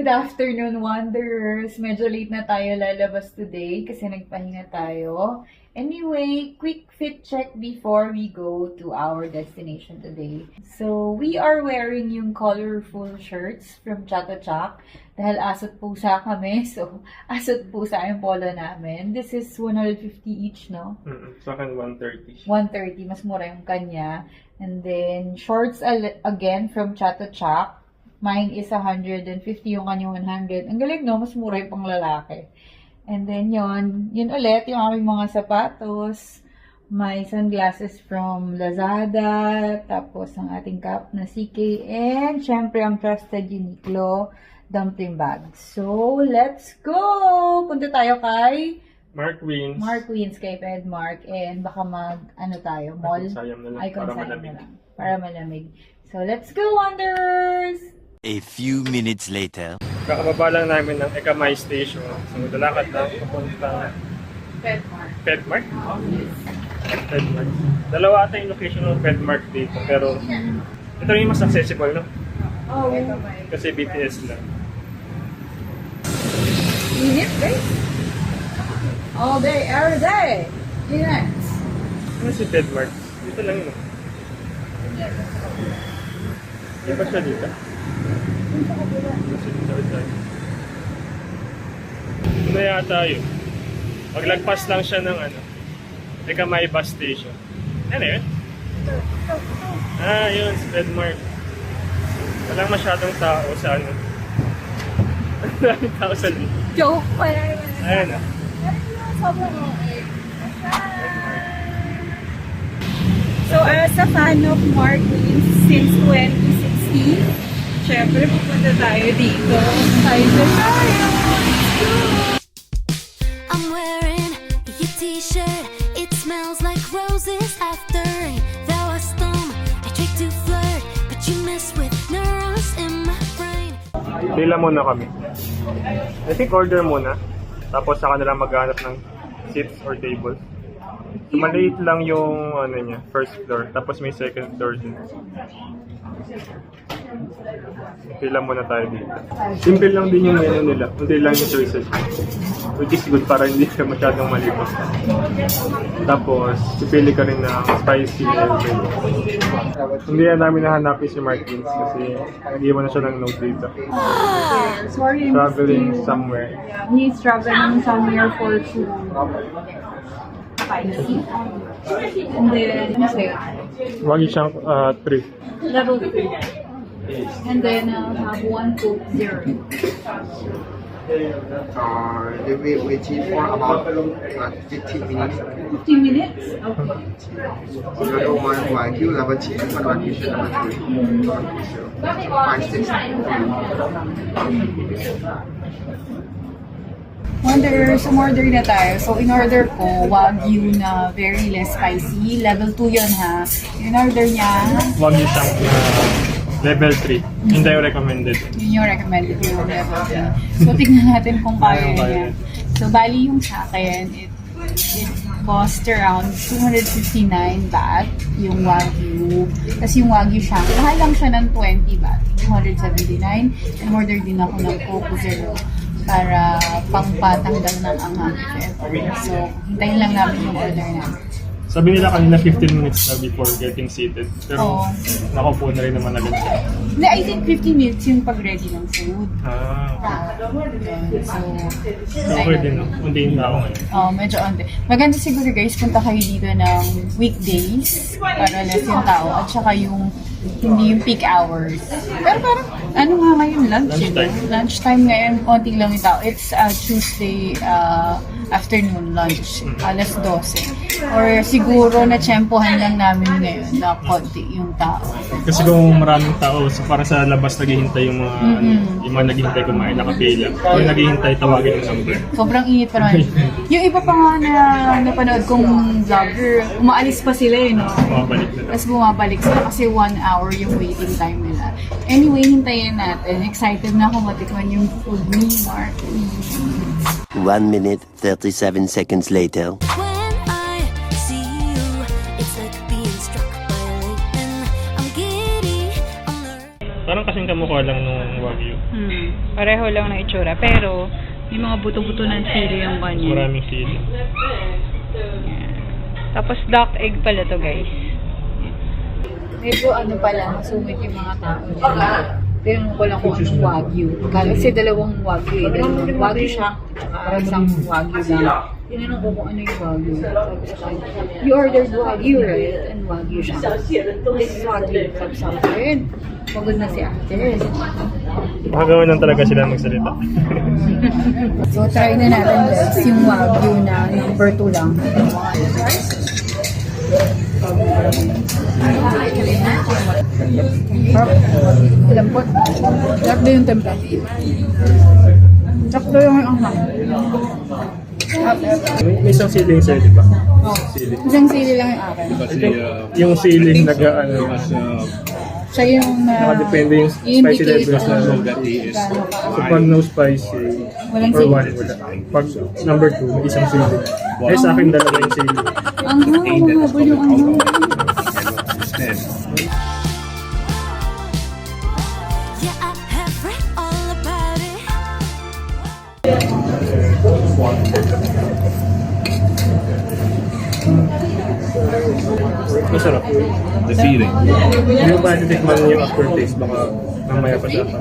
Good afternoon, Wanderers! Medyo late na tayo lalabas today kasi nagpahinga tayo. Anyway, quick fit check before we go to our destination today. So, we are wearing yung colorful shirts from Chato Chak dahil asot pusa kami. So, asot pusa yung polo namin. This is 150 each, no? Sa akin, 130. 130, mas mura yung kanya. And then, shorts again from Chato Chak. Mine is 150, yung kanya 100. Ang galing, no? Mas mura yung pang lalaki. And then, yun ulit, yung aming mga sapatos. May sunglasses from Lazada. Tapos, ang ating cap na CK. And, syempre, ang trusted Uniqlo dumpling bag. So, let's go! Punta tayo kay Mark Wins. Kay Pedmark. And baka tayo, mall? Icon Siam na lang. Para malamig. So, let's go, Wanderers! A few minutes later. Kakababa lang namin ng Ekamay Station. So, lalakad lang papunta Pedmark. Pedmark? Pedmark. Dalawa ata yung location ng Pedmark dito. Pero, ito yung mas accessible, no? Oh, Kasi BTS lang. Init, guys. All day, every day. Init. Ano si Pedmark? Dito lang yun. Di ba siya dito? Ano yata yun? Maglagpas lang siya ng Ekamay bus station. Ano yun? Yun, Pedmark. Walang masyadong tao sa Maraming tao sa loob. Joke pa Ayan na. So, as a fan of Mark Wins since 2016, syempre pupunta tayo dito. Tayo na tayo! Let's go! I'm wearing your t-shirt. It smells like roses after rain. There was storm. I tried to flirt, but you mess with neurons in my brain. Pila muna kami. I think order muna. Tapos saka na lang maghanap ng seats or tables. So, maliit lang yung niya, first floor. Tapos may second floor din. Pila muna tayo dito. Simple lang din yung menu nila. Hindi lang yung choices. Which is good para hindi ka masyadong malipot. Tapos, pipili ka rin ng spicy and hindi na namin nahanapin si Martins kasi hindi mo na siya ng note dito. Sorry, Traveling somewhere. Yeah, he's traveling somewhere for food. Spicy. And then, Wagi siyang 3. level 3. And then, I'll have 1 Coke Zero. They will waiting for about 15 minutes. 15 minutes? Okay. Another one Wagyu level 2, one Wagyu level 3. 5, 6. Wanderers, umorder na tayo. So, in-order ko, Wagyu na very less spicy. Level 2 yun, ha? In-order niya. Wagi siyang level 3. Hindi yung recommended. Yun yung recommended yung level 3. So, tignan natin kung kaya niya. So, bali yung sa akin, it cost around 259 baht, yung Wagyu. Tapos yung Wagyu shank, mahal lang siya ng 20 baht, 279. And order din ako ng Coke Zero para pangpatanggal ng anghang. So, hintayin lang namin yung order namin. Sabi nila kanina 15 minutes na before getting seated. Pero Oo. nakaupo na rin naman agad siya. Hindi, I think 15 minutes yung pag-ready ng food. So, Okay din, no? Undiin na ako ngayon. Medyo onte. Maganda siguro guys, punta kayo dito ng weekdays para less yung tao at saka yung hindi yung peak hours. Pero parang, ano nga ngayon, lunch Lunchtime. Lunchtime ngayon, konti lang yung tao. It's Tuesday afternoon lunch, alas 12. Or siguro na tsempohan lang namin ngayon na konti yung tao. Kasi kung maraming tao, so para sa labas naghihintay yung mga, yung mga naghihintay kumain, nakapila. Kung naghihintay, tawagin yung number. Sobrang init pa naman. Yung iba pa nga na napanood kong vlogger, umaalis pa sila no? Mabalik na lang. Tapos bumabalik sila kasi 1 hour yung waiting time nila. Anyway, hintayin natin. Excited na ako matikman yung food ni Mark. 1 minute, 37 seconds later. When I see you, it's like being struck by lightning. I'm giddy, I'm nervous. Parang kasing kamukha lang nung Wagyu. Pareho lang na itsura. Pero, may mga buto-buto ng sili yung kanya. Maraming sili. Tapos, duck egg pala to, guys. Medyo ano pala, masungit yung mga tao dyan. Tinanong ko lang kung anong Wagyu. Kasi dalawang Wagyu eh. Dalawang Wagyu siya, tsaka isang Wagyu lang. Tinanong ko kung ano yung Wagyu. Sabi sa kanya, you ordered Wagyu, right? And Wagyu siya. This is Wagyu. Sabi sa akin, pagod na si ate. Makagawa lang talaga sila magsalita. So, try na natin guys, yung Wagyu na number 2 lang. Lambot. Sakto yung templa. Sakto yung anghang. May isang siling sa'yo, di ba? Sili. Isang sili lang yung akin. Yung siling ano, Siya yung nakadepende yung spicy level sa So pag no spicy, Walang or sili. wala. Pag number 2, may isang sili. Eh sa akin dalawa yung sili. Anghang, mahabol yung anghang. Yeah, I have read all about it. Masarap. The feeling. Hindi ba titikman yung aftertaste? Baka mamaya pa dapat.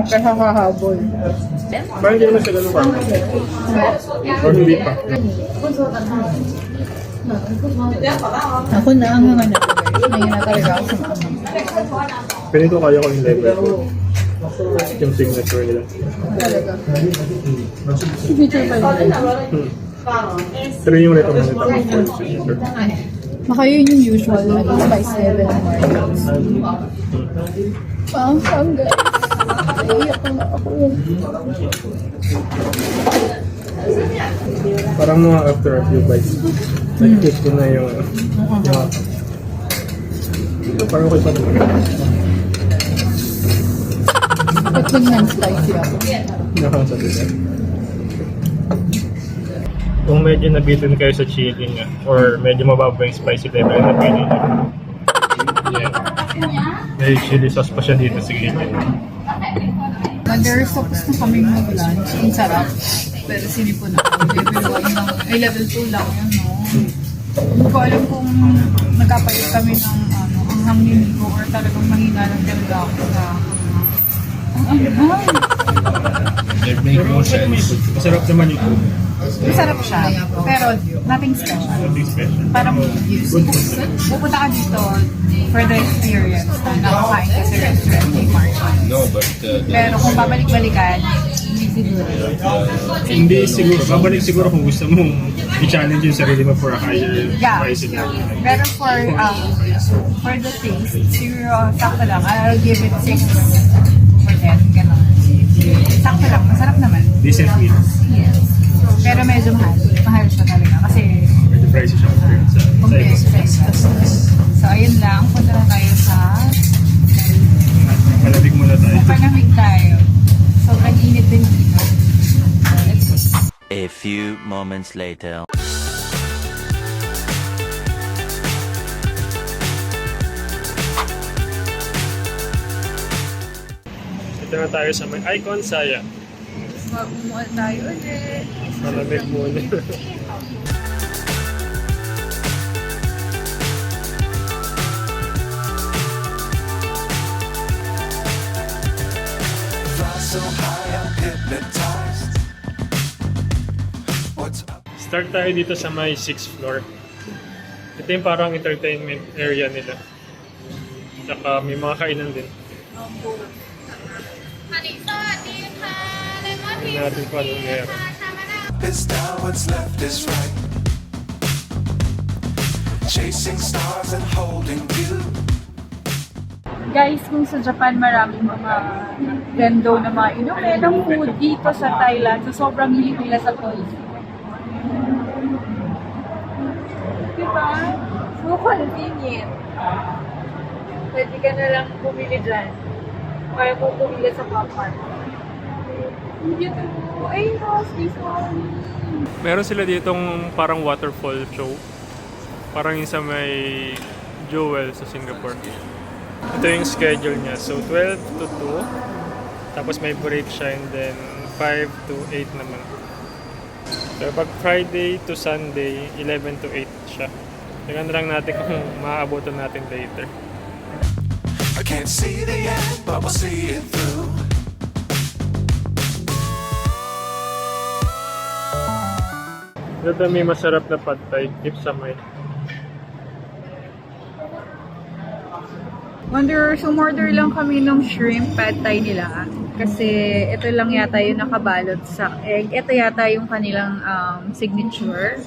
Nakakahabol. Parang hindi naman siya ganun pa. Or hindi pa. Ako na ang mga Ngayon na talaga ako sa mga Pwede ko kaya ko yung level ko. Yung signature nila. talaga. Signature pa yun. Pero yung recommended ako for signature. Baka yun yung usual na spice level ng markets. Pang guys. Iiyak na ako. Parang mga after a few bites. Nag-kick ko na yung parang okay pa naman. Ba't naging spicy ako? Nakakasabi ka. Kung medyo nabitin kayo sa chili nga, or medyo mababa yung spicy level na pili nyo. Yeah. May chili sauce pa siya dito sa gilid. There's tapos na kaming mag-lunch. Ang sarap. Pero sinipon ako. Level 1 lang. Ay, level 2 lang yun, no? Hindi ko alam kung nagkapalit kami ng ang hangin ko or talagang mahina lang talaga ako sa ang anghang. It makes no sense. Masarap naman ito. Masarap siya. Pero nothing special. Nothing special. Parang pupunta ka dito for the experience na nakakain ka sa restaurant ni Marshall. No, but Pero kung babalik-balikan, hindi siguro. Hindi siguro. Babalik siguro kung gusto mong i-challenge yung sarili mo for a higher Yeah. price level. Pero for the taste, siguro sakto lang. I'll give it 6 for 10. Ganon. Sakto lang. Masarap naman. Decent meal. Yes. Pero medyo mahal. Mahal siya talaga. Kasi Medyo pricey siya compared sa compared iba. sa iba. So, ayun lang. Punta na tayo sa Palabig muna tayo. Panamig tayo. Sobrang init din dito. Let's go. A few moments later. Ito na tayo sa may Icon Saya. Mag-umuan tayo ulit. Palabig muna. Start tayo dito sa may 6th floor. Ito yung parang entertainment area nila. Tsaka may mga kainan din. Hindi natin pa anong meron. Is down, what's left is right. Chasing stars and holding you. Guys, kung sa Japan maraming mga vendo na mga inumin ng food dito sa Thailand, so sobrang hilig nila sa toys. Diba? So convenient. Pwede ka na lang bumili dyan. Kaya kung bumili sa Kappan. Dito, ay no, space one. Meron sila ditong parang waterfall show. Parang yung sa may Jewel sa Singapore. Ito yung schedule niya. So, 12 to 2. Tapos may break siya and then 5 to 8 naman. So, pag Friday to Sunday, 11 to 8 siya. Tingnan na lang natin kung maaabotan natin later. I can't see the end, but we'll see it through. Ito may masarap na pad thai, if sa may. Wanderers, umorder lang kami ng shrimp pad thai nila. Kasi ito lang yata yung nakabalot sa egg. Ito yata yung kanilang signature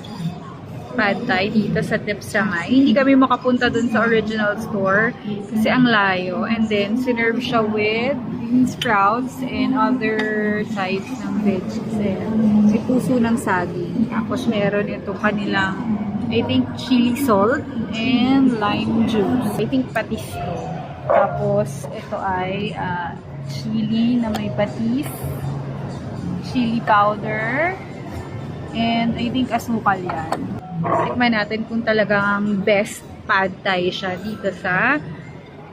pad thai dito sa Tip Samay. Hindi kami makapunta dun sa original store kasi ang layo. And then, sinerve siya with bean sprouts and other sides ng veggies. Si puso ng saging. Tapos meron itong kanilang, I think, chili salt and lime juice. I think patis to. Tapos, ito ay chili na may patis, chili powder, and I think asukal yan. Tikman natin kung talagang best pad thai siya dito sa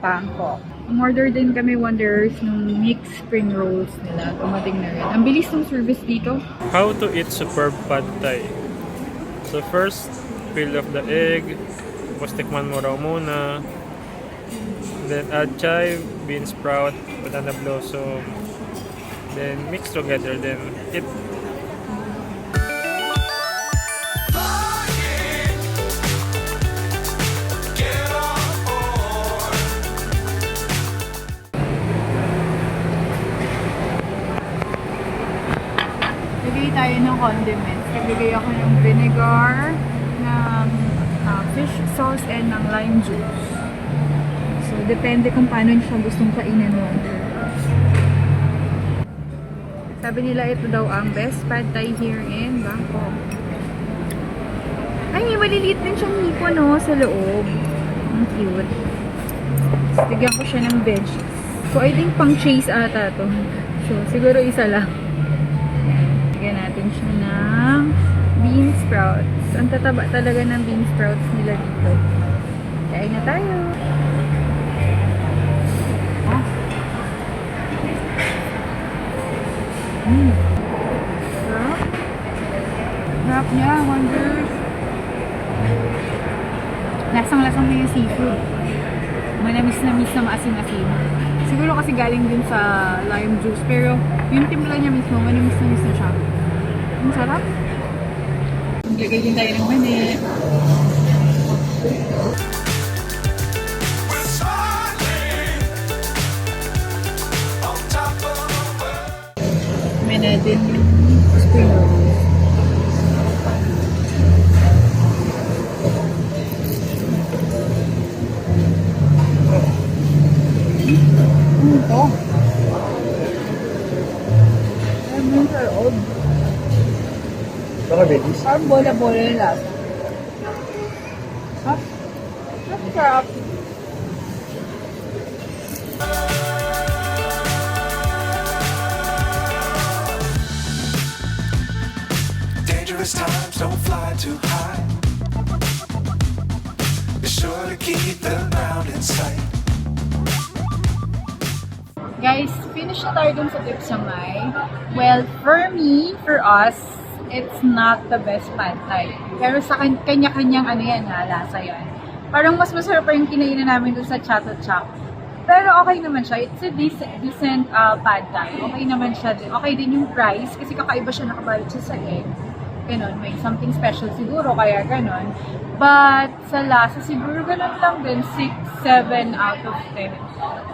Bangkok. Umorder din kami, Wanderers, ng mixed spring rolls nila. Dumating na rin. Ang bilis ng service dito. How to eat superb pad thai. So first, peel off the egg. Tapos tikman mo raw muna. Then add chive, bean sprout, banana blossom. Then mix together. Then eat. Nagbigay tayo ng condiments. Nagbigay ako ng vinegar, ng fish sauce, and ng lime juice. So, depende kung paano siya gustong kainin mo. Sabi nila ito daw ang best pad thai here in Bangkok. Ay, maliliit din siyang hipon, no, sa loob. Ang cute. Bigyan ko siya ng veggies. So, I think pang chase ata to. So, siguro isa lang. Bigyan natin siya ng bean sprouts. Ang tataba talaga ng bean sprouts nila dito. Kain na tayo. Sarap. Sarap niya, Wonders. Lasang-lasang na yung seafood. Manamis-namis na maasim-asim. Siguro kasi galing din sa lime juice. Pero yung timpla niya mismo, manamis-namis na siya. Ang sarap. Maglagay din tayo ng mani. We're smiling on top of the world. May natin spring rolls. Ito. Ano sa loob? Baka veggies. Parang bola-bola yung lasa. Ha? Ang sarap. Dangerous times, don't fly too high. Be sure to keep the ground in sight. Guys, finish na tayo dun sa Tip Samay. Well, for me, for us, it's not the best pad thai. Pero sa kanya-kanyang lasa yan. Parang mas masarap pa yung kinainan namin dun sa Chato Chak. Pero okay naman siya. It's a decent pad thai. Okay naman siya din. Okay din yung price kasi kakaiba siya, nakabalot siya sa egg. Ganon, may something special siguro, kaya ganon. But sa lasa, siguro ganon lang din, 6, 7 out of 10.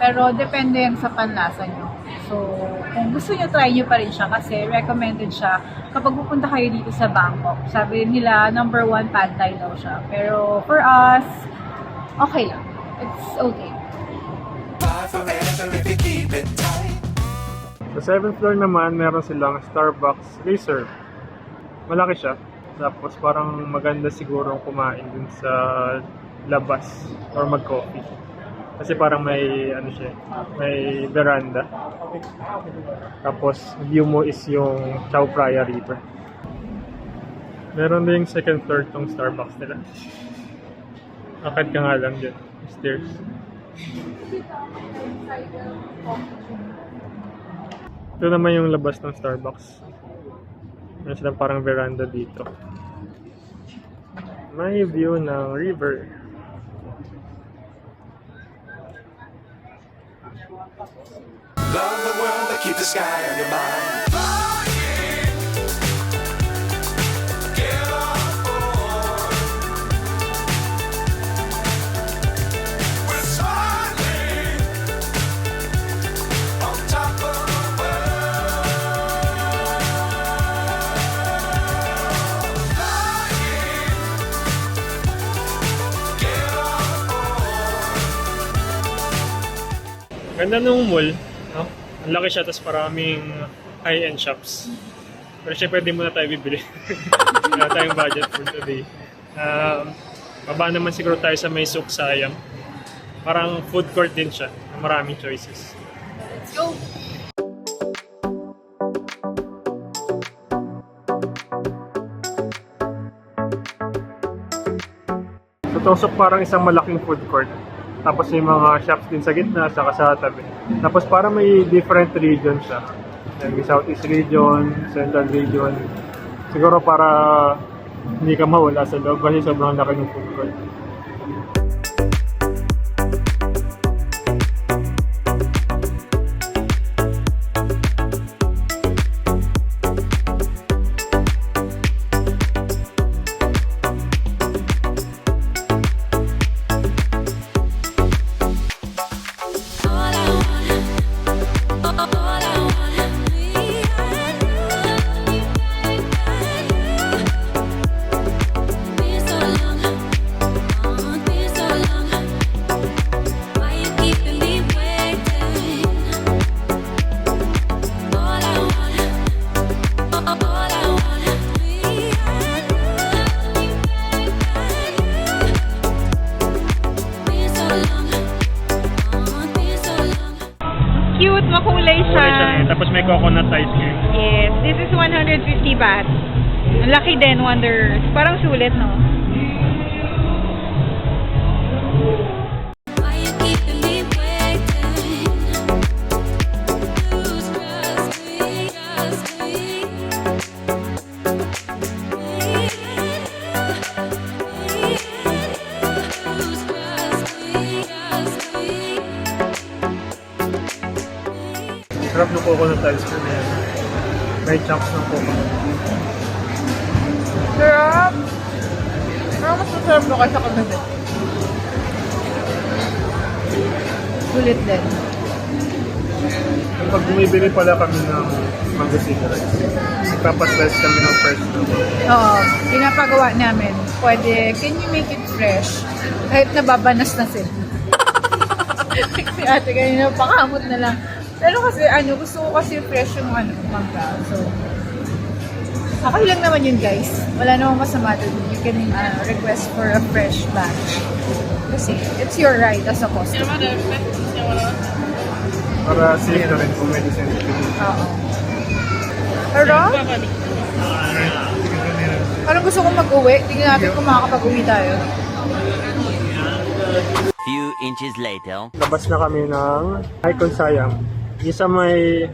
Pero depende yan sa panlasa nyo. So, kung gusto nyo, try nyo pa rin siya kasi recommended siya kapag pupunta kayo dito sa Bangkok. Sabi nila, number 1 pad thai daw siya. Pero for us, okay lang. It's okay. Fly forever if you keep it tight. Sa 7th floor naman, meron silang Starbucks Reserve. Malaki siya. Tapos parang maganda siguro kumain dun sa labas or mag-coffee. Kasi parang may may veranda. Tapos view mo is yung Chao Phraya River. Meron din yung 2nd floor tong Starbucks nila. Akad ka nga lang dyan. Stairs. Ito naman yung labas ng Starbucks. Meron silang parang veranda dito. May view ng river. Love the world, but keep the sky on your mind. Get on board. We're smiling on top of the world. Flying. Get on board. Ganda nung mall. No? Ang laki siya, tapos maraming high-end shops. Pero syempre, di muna tayo bibili. Wala tayong budget for today. Baba naman siguro tayo sa may Suksayam. Parang food court din siya. Maraming choices. Let's go! So, Tusok parang isang malaking food court. Tapos may mga shops din sa gitna, saka sa tabi. Tapos parang may different region siya. May Southeast region, Central region. Siguro para hindi ka mawala sa loob kasi sobrang laki ng food court. Cute, makulay siya. Tapos may coconut ice cream. Yes, this is 150 baht. Ang laki din, wonder. Parang sulit, no? Why you keeping me waiting? Lose trust me, trust me. Lose trust me, trust me. Sarap ng coconut ice cream na yan. May chunks ng coconut. Sarap! Parang mas masarap na kasi kami din. Sulit din. Pag bumibili pala kami ng mango sticky rice, nagpapaslice kami ng fresh na. Oo, pinapagawa namin. Pwede, can you make it fresh? Kahit nababanas na sila. Si ate kanina, pakamot na lang. Pero kasi, gusto ko kasi fresh yung mangga. So, okay lang naman yun, guys. Wala namang masama dun. You can request for a fresh batch. Kasi, it's your right as a customer. Para safe na rin kung may sensitive. Oo. Pero, parang gusto kong mag-uwi. Tingnan natin kung makakapag-uwi tayo. Few inches later. Labas na kami ng Icon Siam. Isa may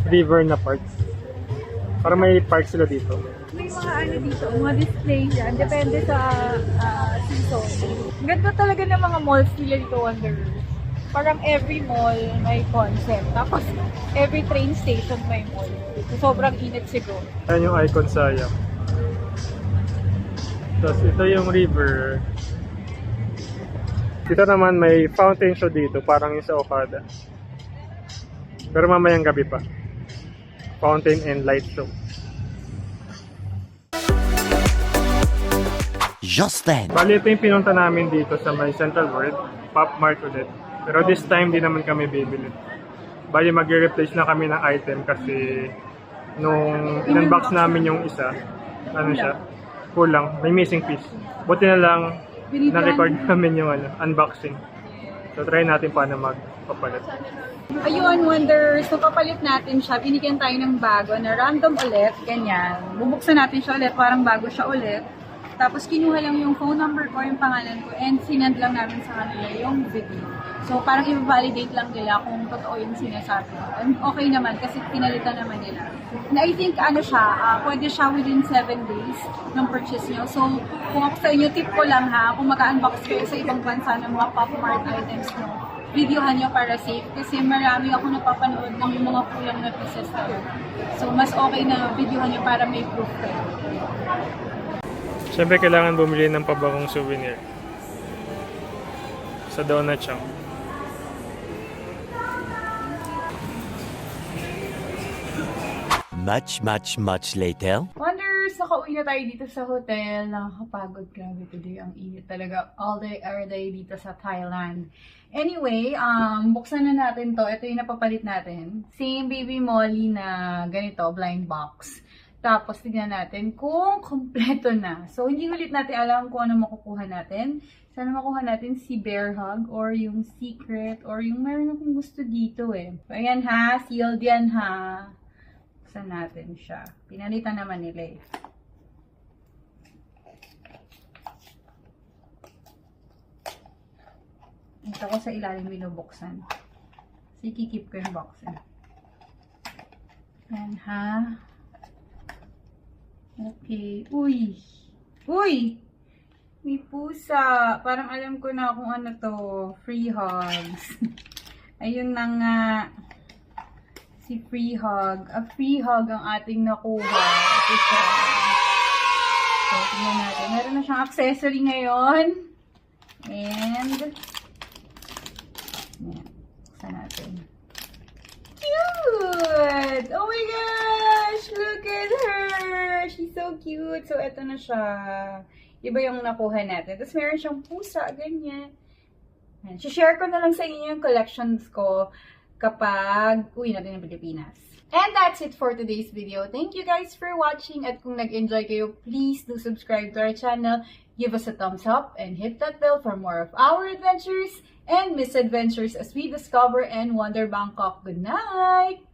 river na park. Para may park sila dito. May mga dito, mga display dyan. Depende sa season. Ang ganda talaga ng mga malls nila dito, Wanderers. Parang every mall may concept. Tapos, every train station may mall. So, sobrang init siguro. Ayan yung Icon Siam. Tapos ito yung river. Dito naman may fountain show dito, parang yung sa Okada. Pero mamayang gabi pa. Fountain and light show. Just then. Bali, ito yung pinunta namin dito sa may Central World, Pop Mart ulit. Pero this time, di naman kami bibili. Bali, mag-replace na kami ng item kasi nung in-unbox namin yung isa, kulang, may missing piece. Buti na lang, na-record namin yung unboxing. So, try natin paano magpapalit. Ayun, Wanderers, napapalit natin siya. Binigyan tayo ng bago na random ulit, ganyan. Bubuksan natin siya ulit, parang bago siya ulit. Tapos kinuha lang yung phone number ko, yung pangalan ko, and sinend lang namin sa kanila yung video. So parang i-validate lang nila kung totoo yung sinasabi ko. And okay naman kasi pinalitan naman nila. And I think pwede siya within 7 days ng purchase nyo. So kung ako sa inyo, tip ko lang ha, kung mag-unbox kayo sa ibang bansa ng mga Pop Mart items nyo, videohan nyo para safe. Kasi marami ako napapanood ng yung mga kulang na pieces talaga. So mas okay na videohan nyo para may proof kayo. Siyempre, kailangan bumili ng pabagong souvenir. Sa Donut Shop. Much later. Wonders, nakauwi na tayo dito sa hotel. Nakakapagod, grabe today. Ang init talaga. All day, every day dito sa Thailand. Anyway, buksan na natin to. Ito yung napapalit natin. Same Baby Molly na ganito, blind box. Tapos, tignan natin kung kompleto na. So, hindi ulit natin alam kung ano makukuha natin. Sana makuha natin si Bear Hug or yung Secret or yung meron akong gusto dito eh. So, ayan ha. Sealed yan ha. Buksan natin siya. Pinalitan naman nila eh. Ito ko sa ilalim binubuksan. Kasi kikip ko yung box eh. Ayan ha. Okay. Uy! Uy! May pusa. Parang alam ko na kung ano to. Free hugs. Ayun na nga. Si Free Hug. A free hug ang ating nakuha. Ito siya. So, tingnan natin. Meron na siyang accessory ngayon. And, yan. Buksan natin. Cute! Oh my gosh! Look at her! She's so cute. So, eto na siya. Iba yung nakuha natin. Tapos, meron siyang pusa. Ganyan. Yan. Share ko na lang sa inyo yung collections ko kapag uwi natin ng Pilipinas. And that's it for today's video. Thank you guys for watching. At kung nag-enjoy kayo, please do subscribe to our channel. Give us a thumbs up and hit that bell for more of our adventures and misadventures as we discover and wander Bangkok. Good night!